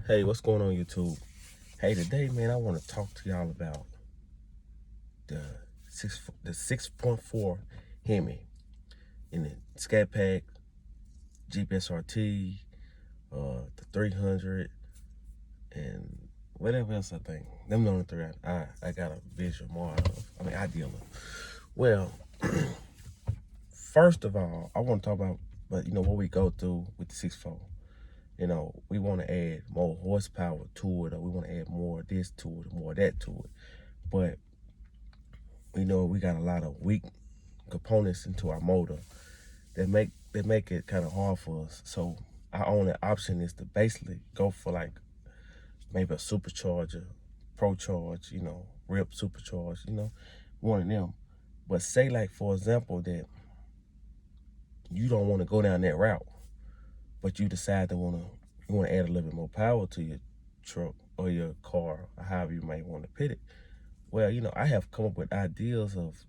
Hey, what's going on YouTube? Hey, today, man, I want to talk to y'all about the 6.4 Hemi in the Scat Pack, Jeep SRT, the 300, and whatever else I think. Them the only three I got a visual more of. Ideal of. Well, first of all, I want to talk about, what we go through with the 6.4. We want to add more horsepower to it, or we want to add more of this to it, more of that to it. But we got a lot of weak components into our motor that make it kind of hard for us. So our only option is to basically go for like maybe a supercharger, ProCharge, RIP supercharge, one of them. But say like for example that you don't want to go down that route, but you decide to want to add a little bit more power to your truck or your car, or however you might want to put it. Well, I have come up with ideas of,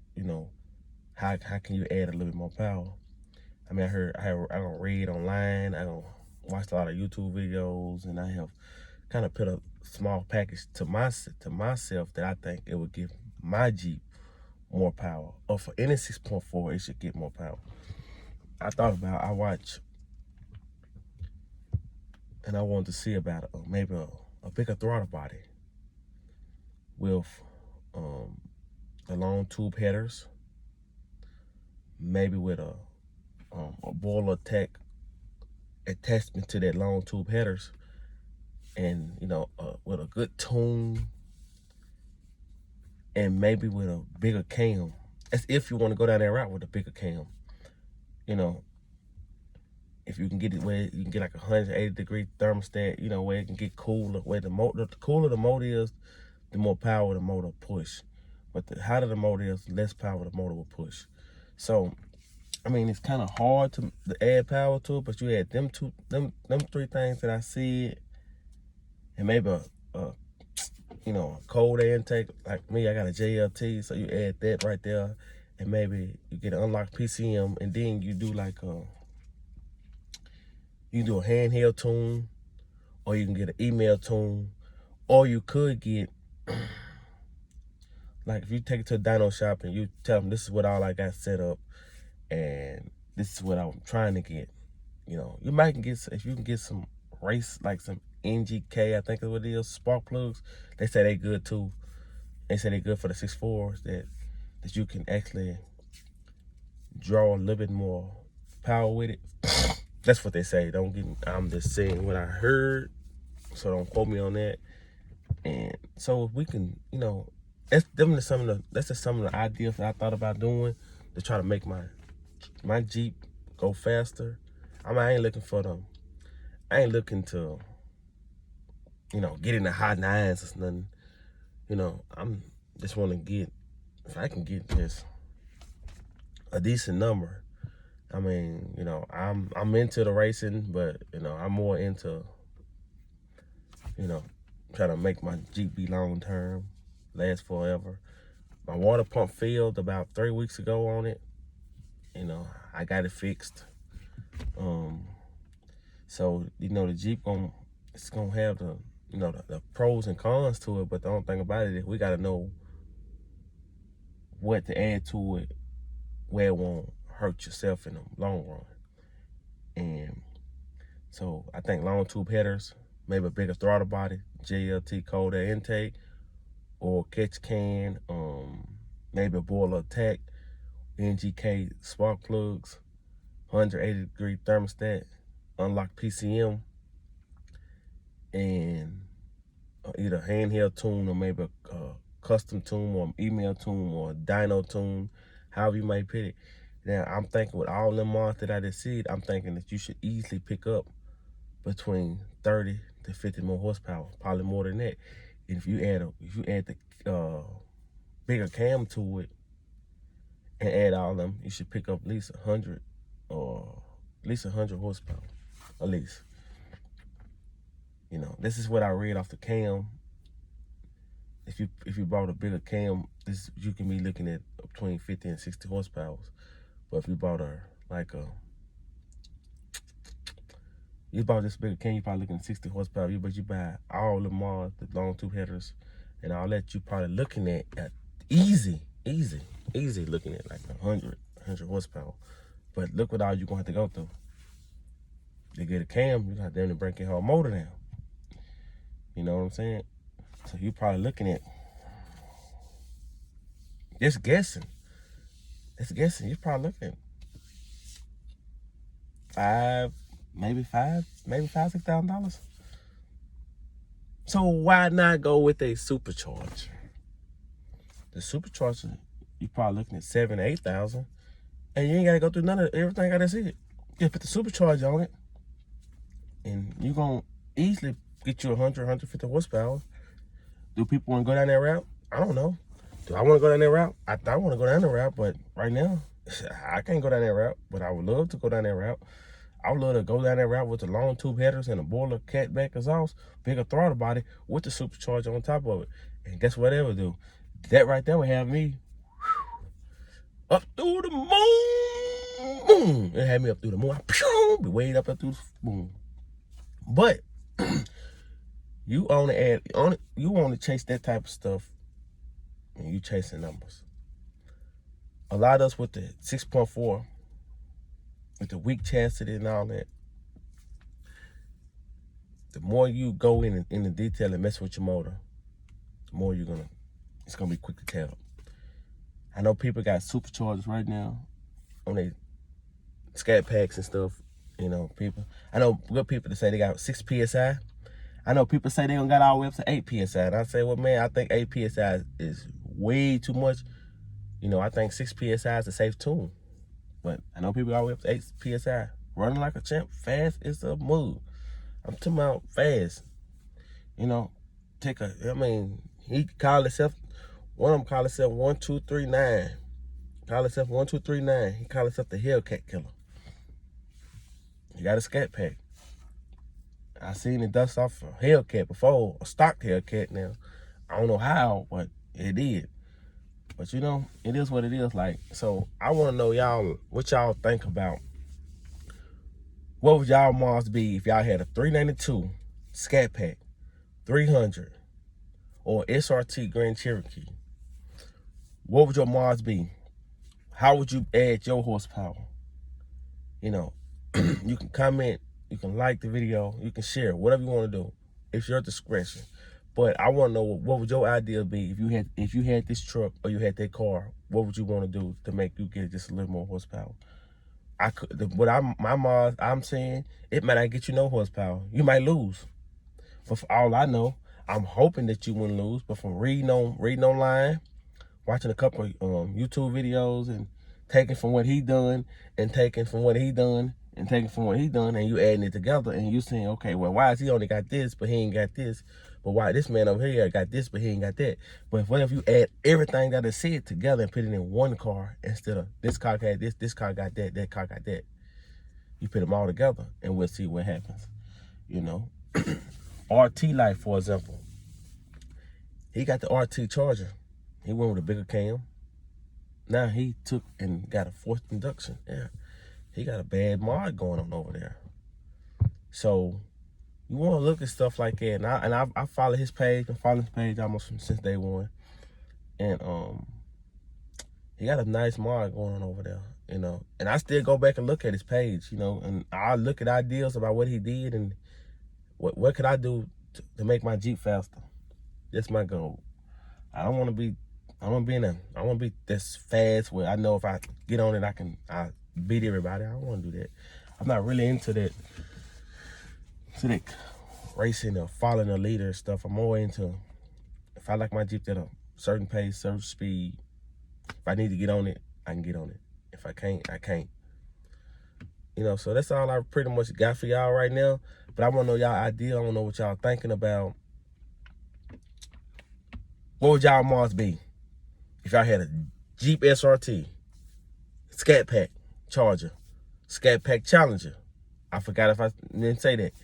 how can you add a little bit more power. I don't read online, I don't watch a lot of YouTube videos, and I have kind of put a small package to myself that I think it would give my Jeep more power, or for any 6.4, it should get more power. I watch, and I wanted to see about maybe a bigger throttle body with the long tube headers, maybe with a boiler tech attachment to that long tube headers, and with a good tune, and maybe with a bigger cam. That's if you want to go down that route with a bigger cam. If you can get it where you can get like 180-degree thermostat, where it can get cooler, where the cooler the motor is, the more power the motor push. But the hotter the motor is, the less power the motor will push. So it's kind of hard to add power to it, but you add them three things that I see, and maybe a cold air intake. Like me, I got a JLT, so you add that right there, and maybe you get an unlocked PCM, and then you do like you can do a handheld tune, or you can get an email tune, or you could get like if you take it to a dyno shop and you tell them this is what all I got set up, and this is what I'm trying to get. You might can get, if you can get some race, like some NGK, I think is what it is, spark plugs. They say they good too. They say they good for the 6.4s, that you can actually draw a little bit more power with it. That's what they say. I'm just saying what I heard, so don't quote me on that. And so if we can, that's just some of the ideas that I thought about doing to try to make my Jeep go faster. I ain't looking to, get in the high nines or nothing. I'm just want to get, if I can get just a decent number. I'm into the racing, but I'm more into, trying to make my Jeep be long term, last forever. My water pump failed about 3 weeks ago on it. I got it fixed. So the Jeep it's gonna have the pros and cons to it, but the only thing about it is we gotta know what to add to it where it won't hurt yourself in the long run. And so I think long tube headers, maybe a bigger throttle body, JLT cold air intake, or catch can, maybe a boiler attack, NGK spark plugs, 180-degree thermostat, unlocked PCM, and either handheld tune or maybe a custom tune or email tune or a dyno tune, however you might put it. Now, I'm thinking with all them mods that I just said, I'm thinking that you should easily pick up between 30 to 50 more horsepower, probably more than that. And if you add the bigger cam to it and add all of them, you should pick up at least 100 or at least 100 horsepower, at least. This is what I read off the cam. If you bought a bigger cam, you can be looking at between 50 and 60 horsepower. But if you bought You bought this bigger can, you probably looking at 60 horsepower. But you buy all the Mars, the long tube headers, and all that, you probably looking at easy looking at like 100 horsepower. But look what all you're gonna have to go through. To get a cam, you have to break your whole motor down. You know what I'm saying? So you probably looking at, just guessing. You're probably looking at $6,000. So why not go with a supercharger? The supercharger, you probably looking at 7,000 to 8,000, and you ain't gotta go through none of everything I just said. Just put the supercharger on it, and you gonna easily get you 150 horsepower. Do people want to go down that route? I don't know. Do I want to go down that route? I want to go down that route, but right now, I can't go down that route. But I would love to go down that route. I would love to go down that route with the long tube headers and a boiler catback exhaust, bigger throttle body with the supercharger on top of it. And guess what that would do? That right there would have me up through the moon. It had me up through the moon. I be way up through the moon. But you want to chase that type of stuff, and you chasing numbers. A lot of us with the 6.4, with the weak chassis and all that, the more you go in the detail and mess with your motor, the more it's gonna be quick to tell. I know people got superchargers right now on their scat packs and stuff. You know, I know good people that say they got 6 PSI. I know people say they don't got all the way up to 8 PSI. And I say, well, man, I think 8 PSI is way too much. You know, I think 6 PSI is a safe tune. But I know people got all the way up to 8 PSI. Running like a champ, fast is a move. I'm talking about fast. You know, he called himself, one of them called himself 1239. Call himself 1239. He called himself the Hellcat Killer. He got a scat pack. I seen it dust off a Hellcat before, a stock Hellcat now. I don't know how, but it did. But you know, it is what it is. Like, so I want to know what y'all think about. What would y'all Mars be if y'all had a 392 scat pack, 300, or SRT Grand Cherokee? What would your Mars be? How would you add your horsepower? You know, you can comment, you can like the video, you can share, whatever you want to do. It's your discretion. But I want to know, what would your idea be if you had this truck or you had that car? What would you want to do to make you get just a little more horsepower? I'm saying, it might not get you no horsepower. You might lose. But for all I know, I'm hoping that you wouldn't lose. But from reading online, watching a couple of YouTube videos, and taking from what he done, and taking from what he done, and taking from what he done, and you adding it together, and you saying, okay, well, why is he only got this, but he ain't got this? But why this man over here got this, but he ain't got that? But what if you add everything that I said together and put it in one car, instead of this car got this car got that car got that? You put them all together, and we'll see what happens. You know, RT Life, for example, he got the RT Charger. He went with a bigger cam. Now he took and got a forced induction. Yeah, he got a bad mod going on over there. So you want to look at stuff like that. And I follow his page. I follow his page almost since day one. And he got a nice mod going on over there, you know. And I still go back and look at his page, you know, and I look at ideas about what he did and what could I do to make my Jeep faster. That's my goal. I want to be this fast where I know if I get on it, I beat everybody. I don't want to do that. I'm not really into that racing or following a leader and stuff. I'm more into, if I like my Jeep at a certain pace, certain speed, if I need to get on it, I can get on it. If I can't, I can't. You know, so that's all I pretty much got for y'all right now. But I want to know y'all idea. I want to know what y'all thinking about. What would y'all Mars be if y'all had a Jeep SRT, Scat Pack Charger, Scat Pack Challenger? I forgot if I didn't say that.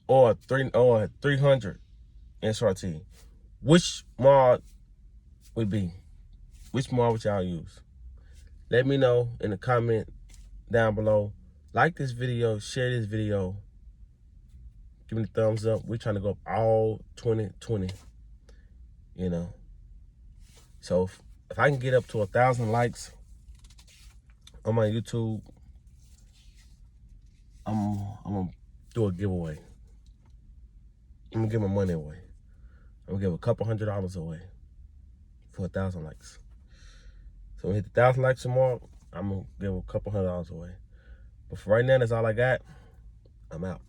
Or 300 SRT. Which mod would be? Which mod would y'all use? Let me know in the comment down below. Like this video, share this video, Give me the thumbs up. We're trying to go up all 2020, you know. So if I can get up to 1,000 likes on my YouTube, I'm gonna do a giveaway. I'm gonna give my money away. I'm gonna give a couple $100 away for 1,000 likes. So when we hit the 1,000 likes tomorrow, I'm gonna give a couple $100 away. But for right now, that's all I got. I'm out.